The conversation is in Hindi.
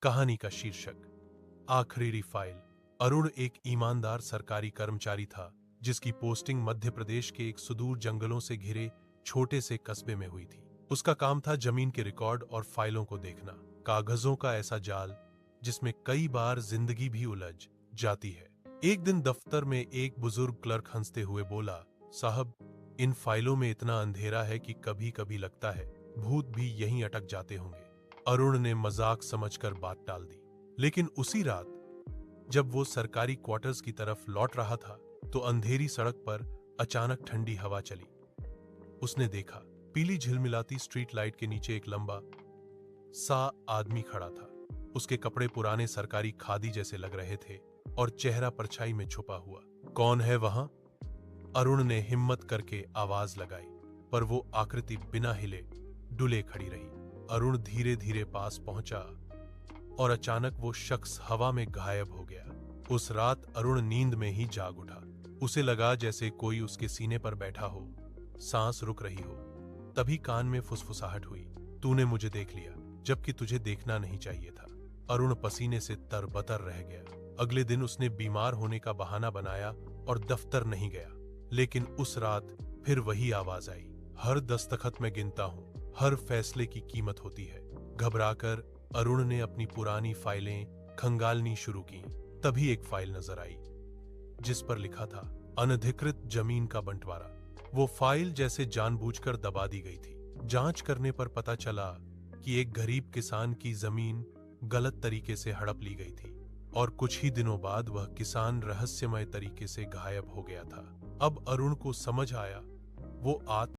कहानी का शीर्षक आखिरी फाइल। अरुण एक ईमानदार सरकारी कर्मचारी था जिसकी पोस्टिंग मध्य प्रदेश के एक सुदूर जंगलों से घिरे छोटे से कस्बे में हुई थी। उसका काम था जमीन के रिकॉर्ड और फाइलों को देखना, कागजों का ऐसा जाल जिसमें कई बार जिंदगी भी उलझ जाती है। एक दिन दफ्तर में एक बुजुर्ग क्लर्क हंसते हुए बोला, साहब, इन फाइलों में इतना अंधेरा है कि कभी कभी लगता है भूत भी यहीं अटक जाते होंगे। अरुण ने मजाक समझकर बात टाल दी, लेकिन उसी रात जब वो सरकारी क्वार्टर्स की तरफ लौट रहा था तो अंधेरी सड़क पर अचानक ठंडी हवा चली। उसने देखा, पीली झिलमिलाती स्ट्रीट लाइट के नीचे एक लंबा सा आदमी खड़ा था। उसके कपड़े पुराने सरकारी खादी जैसे लग रहे थे और चेहरा परछाई में छुपा हुआ। कौन है वहां? अरुण ने हिम्मत करके आवाज लगाई, पर वो आकृति बिना हिले डुले खड़ी रही। अरुण धीरे धीरे पास पहुंचा और अचानक वो शख्स हवा में गायब हो गया। उस रात अरुण नींद में ही जाग उठा। उसे लगा जैसे कोई उसके सीने पर बैठा हो, सांस रुक रही हो। तभी कान में फुसफुसाहट हुई, तूने मुझे देख लिया जबकि तुझे देखना नहीं चाहिए था। अरुण पसीने से तरबतर रह गया। अगले दिन उसने बीमार होने का बहाना बनाया और दफ्तर नहीं गया। लेकिन उस रात फिर वही आवाज आई, हर दस्तखत में गिनता हूं, हर फैसले की कीमत होती है। घबराकर अरुण ने अपनी पुरानी फाइलें खंगालनी शुरू की। तभी एक फाइल नजर आई जिस पर लिखा था अनधिकृत जमीन का बंटवारा। वो फाइल जैसे जानबूझकर दबा दी गई थी। जांच करने पर पता चला कि एक गरीब किसान की जमीन गलत तरीके से हड़प ली गई थी और कुछ ही दिनों बाद वह किसान रहस्यमय तरीके से गायब हो गया था। अब अरुण को समझ आया, वो